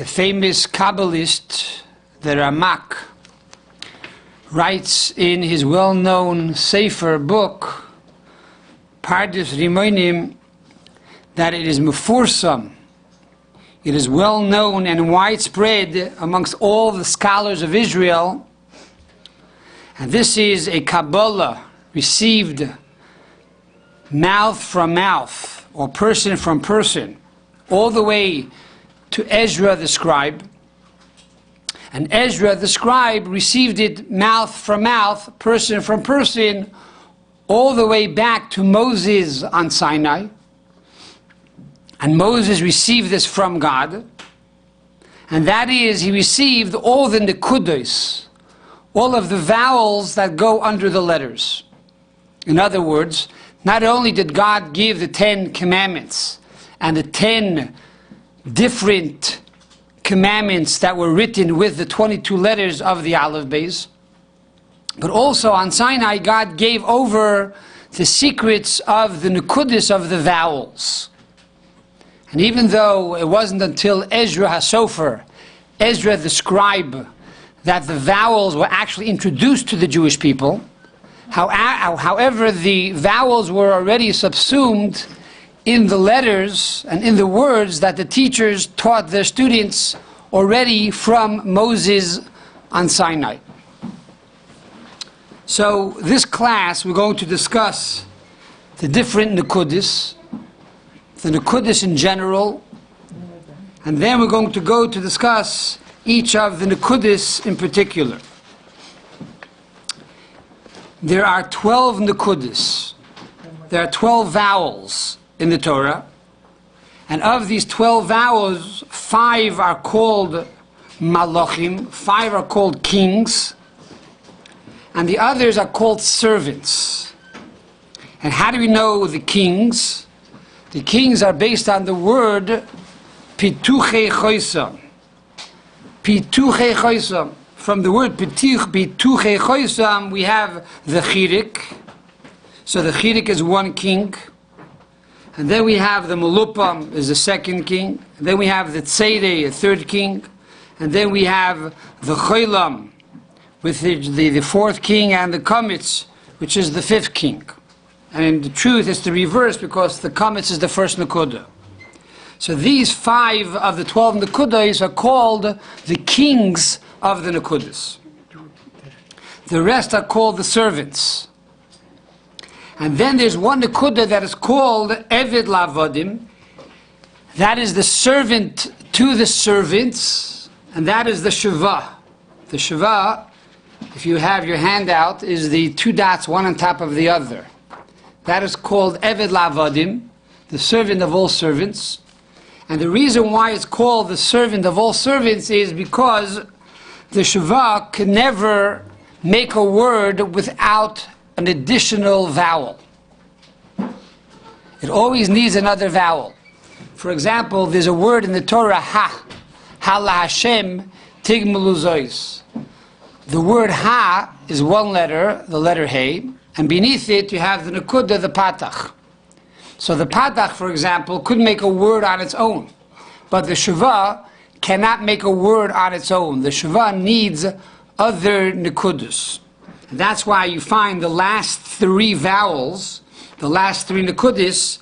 The famous Kabbalist, the Ramak, writes in his well-known Sefer book, Pardes Rimonim, that it is mefursam. It is well known and widespread amongst all the scholars of Israel, and this is a Kabbalah received mouth from mouth or person from person, all the way to Ezra the scribe. And Ezra the scribe received it mouth from mouth, person from person, all the way back to Moses on Sinai. And Moses received this from God. And that is, he received all the Nikudos, all of the vowels that go under the letters. In other words, not only did God give the 10 commandments and the 10 different commandments that were written with the 22 letters of the Aleph-Bais, but also on Sinai God gave over the secrets of the Nikudis of the vowels. And even though it wasn't until Ezra HaSofer, Ezra the scribe, that the vowels were actually introduced to the Jewish people, however, the vowels were already subsumed in the letters and in the words that the teachers taught their students already from Moses on Sinai. So this class we're going to discuss the different Nikudis, the Nikudis in general, and then we're going to go to discuss each of the Nikudis in particular. There are 12 Nikudis. There are 12 vowels in the Torah, and of these 12 vowels, 5 are called Malachim, 5 are called kings, and the others are called servants. And how do we know the kings? The kings are based on the word Pituche Choisam. Pituche Choisam. From the word Pituche Choisam, we have the Chirik. So the Chirik is one king. And then we have the Melupam is the second king. And then we have the Tzedei, a third king. And then we have the Choilam, with the fourth king, and the Kamitz, which is the fifth king. And in the truth, it's the reverse, because the Kamitz is the first Nikudah. So these 5 of the 12 Nikudas are called the kings of the Nikudis. The rest are called the servants. And then there's one Nikudah that is called Eved Lavodim. That is the servant to the servants, and that is the Teshuvah. The Teshuvah, if you have your hand out, is the 2 dots, one on top of the other. That is called Eved Lavodim, the servant of all servants. And the reason why it's called the servant of all servants is because the Teshuvah can never make a word without an additional vowel. It always needs another vowel. For example, there's a word in the Torah, ha la Hashem tigmelu zois. The word ha is one letter, the letter hey, and beneath it you have the Nikudah, the patach. So the patach, for example, could make a word on its own, but the Teshuvah cannot make a word on its own. The Teshuvah needs other Nikudas. And that's why you find the last 3 vowels, the last 3 Nikudis,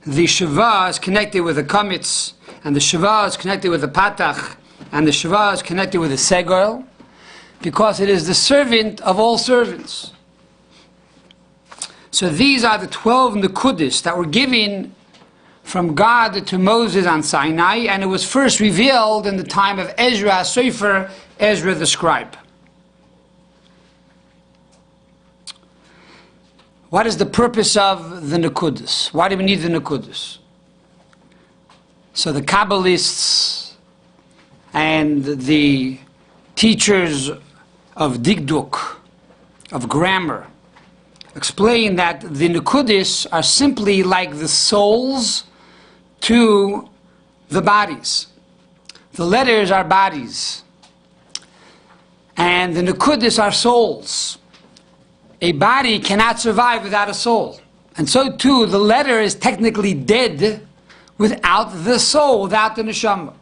the Teshuvah is connected with the Kamitz, and the Teshuvah is connected with the patach, and the Teshuvah is connected with the Segol, because it is the servant of all servants. So these are the 12 Nikudis that were given from God to Moses on Sinai, and it was first revealed in the time of Ezra HaSofer, Ezra the scribe. What is the purpose of the Nikudis? Why do we need the Nikudis? So the Kabbalists and the teachers of Dikduk, of grammar, explain that the Nikudis are simply like the souls to the bodies. The letters are bodies, and the Nikudis are souls. A body cannot survive without a soul. And so too, the letter is technically dead without the soul, without the neshama.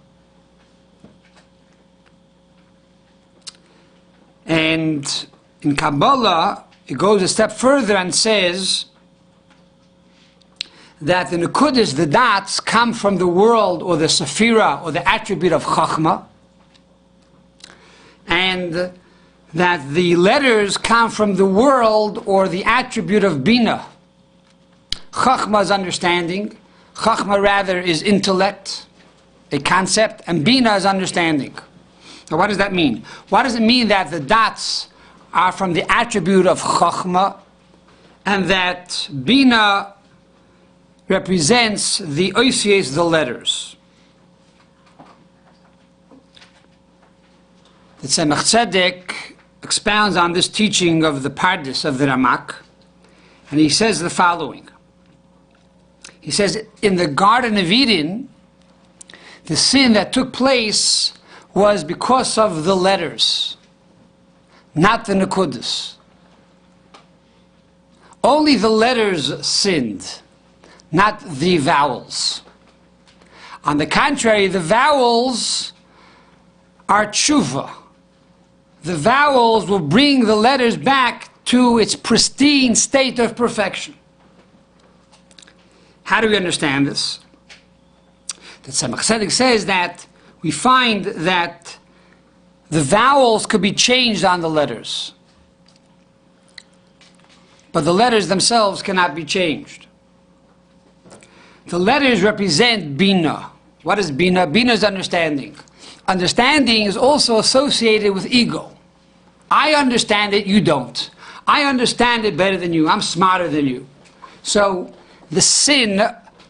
And in Kabbalah, it goes a step further and says that the Nikudis, the dots, come from the world or the Sephira or the attribute of Chachma, and that the letters come from the world or the attribute of Bina. Chachma is understanding, Chachma rather is intellect, a concept, and Bina is understanding. Now what does that mean? What does it mean that the dots are from the attribute of Chachma and that Bina represents the oisies, the letters? The Tzemach Tzedek expounds on this teaching of the Pardes of the Ramak, and he says the following. He says, in the Garden of Eden, the sin that took place was because of the letters, not the Nikudis. Only the letters sinned, not the vowels. On the contrary, the vowels are Teshuvah. The vowels will bring the letters back to its pristine state of perfection. How do we understand this? The Tzemach Tzedek says that we find that the vowels could be changed on the letters, but the letters themselves cannot be changed. The letters represent Bina. What is Bina? Bina is understanding. Understanding is also associated with ego. I understand it, you don't. I understand it better than you. I'm smarter than you. So the sin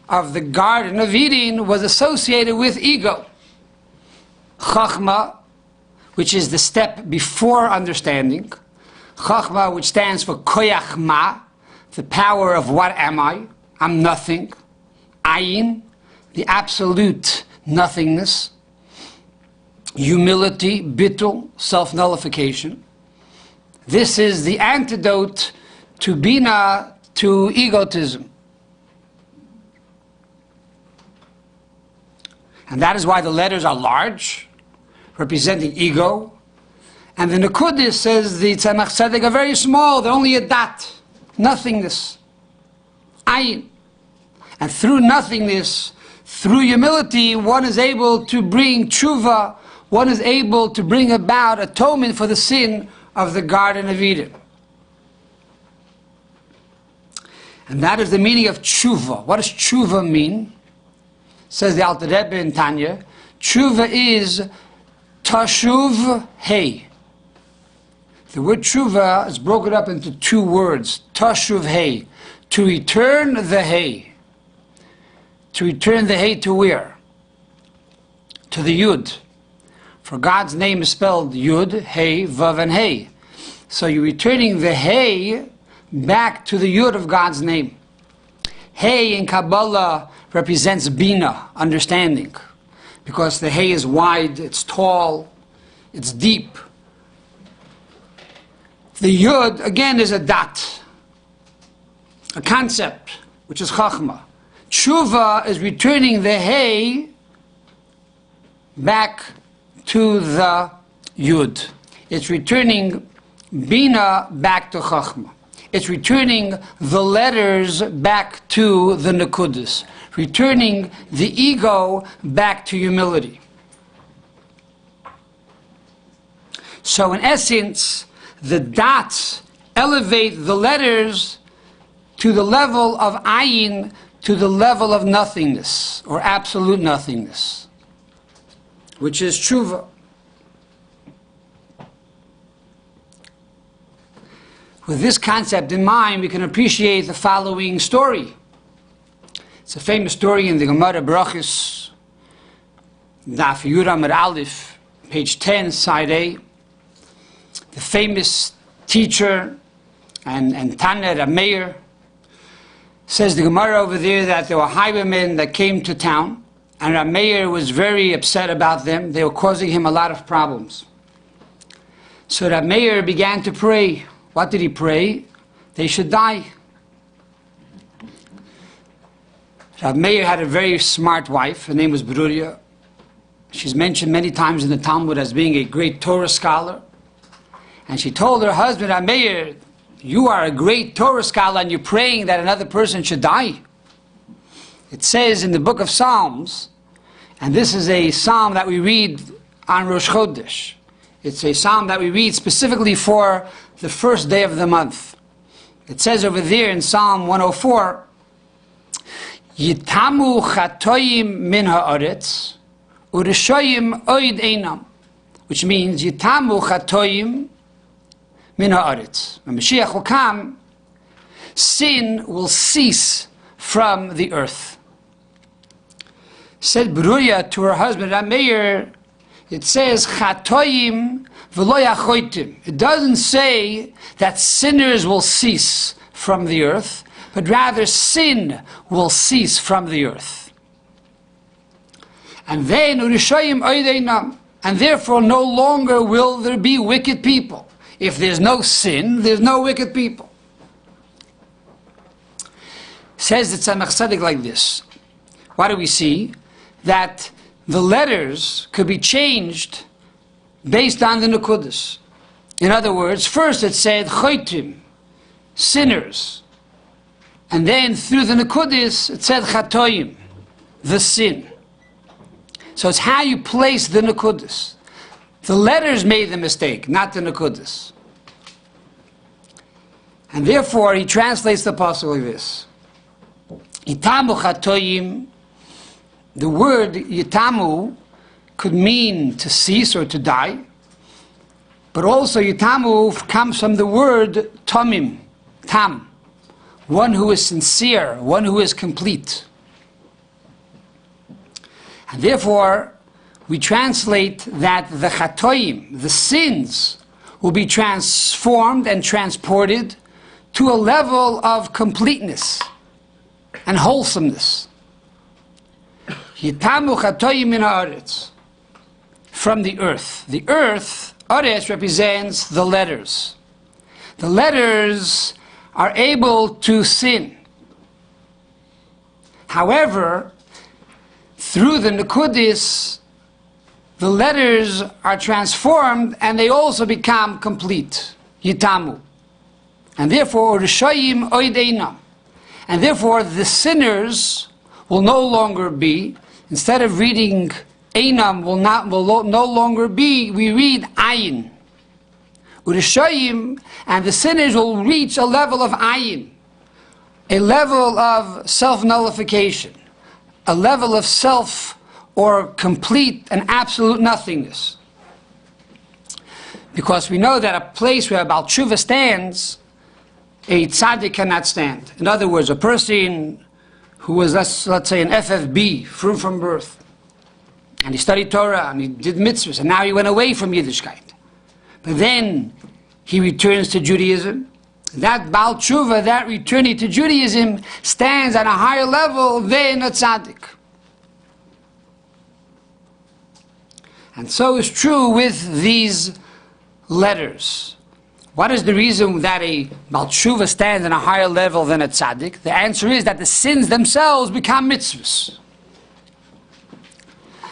of the Garden of Eden was associated with ego. Chachma, which is the step before understanding. Chachma, which stands for koyach ma, the power of what am I? I'm nothing. Ayin, the absolute nothingness. Humility, bittul, self-nullification. This is the antidote to Bina, to egotism. And that is why the letters are large, representing ego. And the Nikudis, says the Tzemach Tzedek, are very small, they're only a dot, nothingness, ayin. And through nothingness, through humility, one is able to bring Teshuvah, one is able to bring about atonement for the sin of the Garden of Eden. And that is the meaning of Teshuvah. What does Teshuvah mean? Says the Alter Rebbe in Tanya, Teshuvah is Tashuv Hey. The word Teshuvah is broken up into two words, Tashuv Hey, to return the Hey. To return the Hey to where? To the Yud. For God's name is spelled Yud, Hey, Vav, and Hey. So you're returning the Hey back to the Yud of God's name. Hey in Kabbalah represents Bina, understanding. Because the Hey is wide, it's tall, it's deep. The Yud, again, is a dot, a concept, which is Chachma. Teshuvah is returning the Hey back to the Yud. It's returning Bina back to Chachma. It's returning the letters back to the Nikudis. Returning the ego back to humility. So in essence, the dots elevate the letters to the level of ayin, to the level of nothingness, or absolute nothingness, which is Teshuvah. With this concept in mind, we can appreciate the following story. It's a famous story in the Gemara Brachos, Daf Yuram Aleph, page 10, side A. The famous teacher and Tanner, a mayor, says the Gemara over there that there were highwaymen that came to town, and our mayor was very upset about them. They were causing him a lot of problems. So that mayor began to pray. What did he pray? They should die. Rav Meir had a very smart wife. Her name was Beruria. She's mentioned many times in the Talmud as being a great Torah scholar. And she told her husband, Meir, you are a great Torah scholar and you're praying that another person should die. It says in the book of Psalms, and this is a psalm that we read on Rosh Chodesh. It's a psalm that we read specifically for the first day of the month. It says over there in Psalm 104, Yitamu chatoyim min ha'aretz, u'reshoyim oid einam, which means Yitamu chatoyim min ha'aretz. When Mashiach will come, sin will cease from the earth. Said Beruria to her husband, Meir, it says, Chatoyim v'lo yachoitim. It doesn't say that sinners will cease from the earth, but rather sin will cease from the earth. And then, Urishoyim oideinam, and therefore no longer will there be wicked people. If there's no sin, there's no wicked people. Says the Tzemach Tzedek like this. What do we see? That the letters could be changed based on the Nekudas. In other words, first it said choitim, sinners. And then through the Nekudas it said chatoyim, the sin. So it's how you place the Nekudas. The letters made the mistake, not the Nekudas. And therefore he translates the pasuk like this. Itamu chatoyim. The word yitamu could mean to cease or to die, but also yitamu comes from the word tamim, tam, one who is sincere, one who is complete. And therefore, we translate that the chatoim, the sins, will be transformed and transported to a level of completeness and wholesomeness. Yitamu chatoyim min ha'aretz, from the earth. The earth, aretz, represents the letters. The letters are able to sin. However, through the Nekudis, the letters are transformed and they also become complete. Yitamu. And therefore, Rishoyim oideinam. And therefore, the sinners will no longer be, instead of reading Einam will no longer be, we read Ayin. Urishoyim, and the sinners will reach a level of Ayin, a level of self-nullification, a level of self or complete and absolute nothingness. Because we know that a place where a Baal Teshuvah stands, a tzaddik cannot stand. In other words, a person who was, let's say, an FFB, from birth, and he studied Torah, and he did mitzvahs, and now he went away from Yiddishkeit. But then he returns to Judaism. That Baal Teshuvah, that returning to Judaism, stands at a higher level than a tzaddik. And so is true with these letters. What is the reason that a Baal Teshuvah stands on a higher level than a tzaddik? The answer is that the sins themselves become mitzvahs.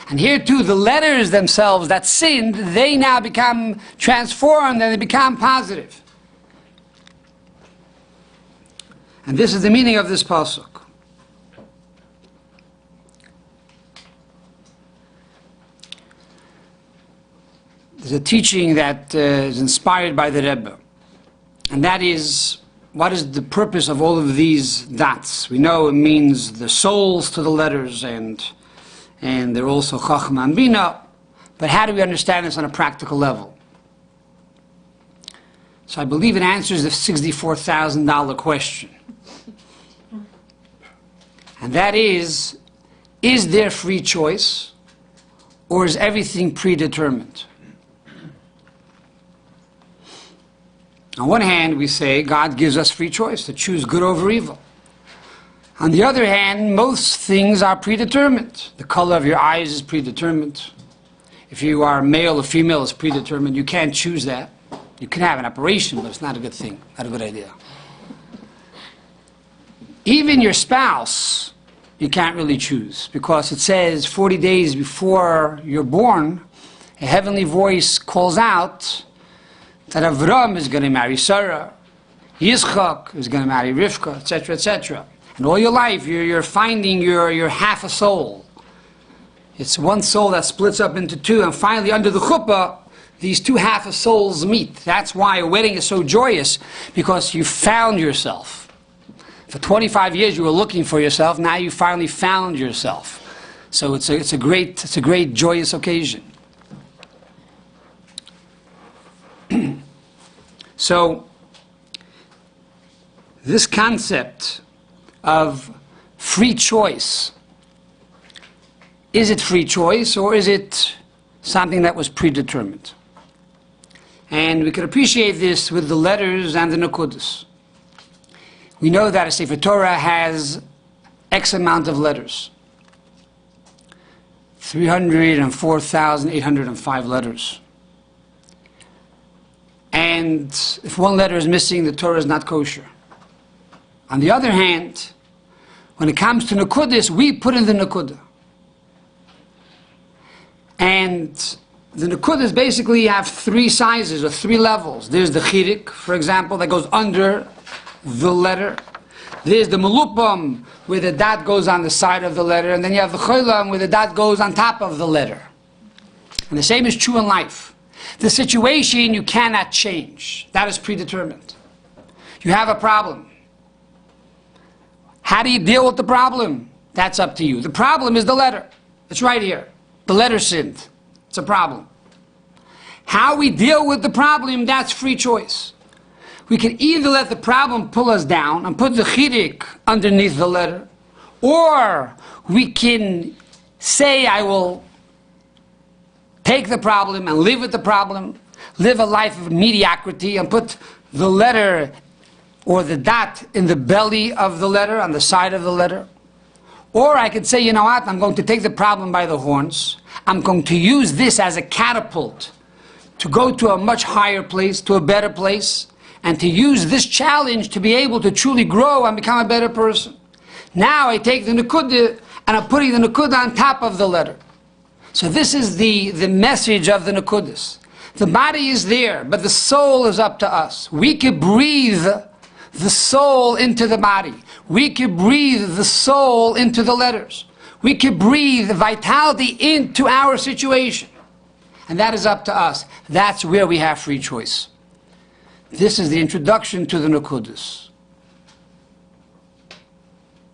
And here too, the letters themselves that sinned, they now become transformed and they become positive. And this is the meaning of this pasuk. There's a teaching that is inspired by the Rebbe, and that is, what is the purpose of all of these dots? We know it means the souls to the letters, and they're also Chachma and Bina, but how do we understand this on a practical level? So I believe it answers the $64,000 question. And that is there free choice, or is everything predetermined? On one hand, we say God gives us free choice to choose good over evil. On the other hand, most things are predetermined. The color of your eyes is predetermined. If you are male or female, it's predetermined. You can't choose that. You can have an operation, but it's not a good thing, not a good idea. Even your spouse, you can't really choose, because it says 40 days before you're born, a heavenly voice calls out that Avraham is going to marry Sarah, Yitzchak is going to marry Rivka, etc., etc. And all your life, you're finding your half a soul. It's one soul that splits up into two, and finally under the chuppah, these two half a souls meet. That's why a wedding is so joyous, because you found yourself. For 25 years you were looking for yourself, now you finally found yourself. So it's a great joyous occasion. So this concept of free choice, is it free choice or is it something that was predetermined? And we could appreciate this with the letters and the Nekudas. We know that a Sefer Torah has X amount of letters. 304,805 letters. And if one letter is missing, the Torah is not kosher. On the other hand, when it comes to Nekudas, we put in the Nekudah. And the Nekudas basically have three sizes or three levels. There's the chirik, for example, that goes under the letter. There's the melupam, where the dot goes on the side of the letter. And then you have the cholam, where the dot goes on top of the letter. And the same is true in life. The situation you cannot change. That is predetermined. You have a problem. How do you deal with the problem? That's up to you. The problem is the letter. It's right here. The letter sinned. It's a problem. How we deal with the problem, that's free choice. We can either let the problem pull us down and put the chirik underneath the letter, or we can say, I will take the problem and live with the problem, live a life of mediocrity and put the letter or the dot in the belly of the letter, on the side of the letter. Or I could say, you know what, I'm going to take the problem by the horns. I'm going to use this as a catapult to go to a much higher place, to a better place, and to use this challenge to be able to truly grow and become a better person. Now I take the Nikud and I'm putting the Nikud on top of the letter. So this is the message of the Nekudas. The body is there, but the soul is up to us. We could breathe the soul into the body. We could breathe the soul into the letters. We could breathe vitality into our situation. And that is up to us. That's where we have free choice. This is the introduction to the Nekudas.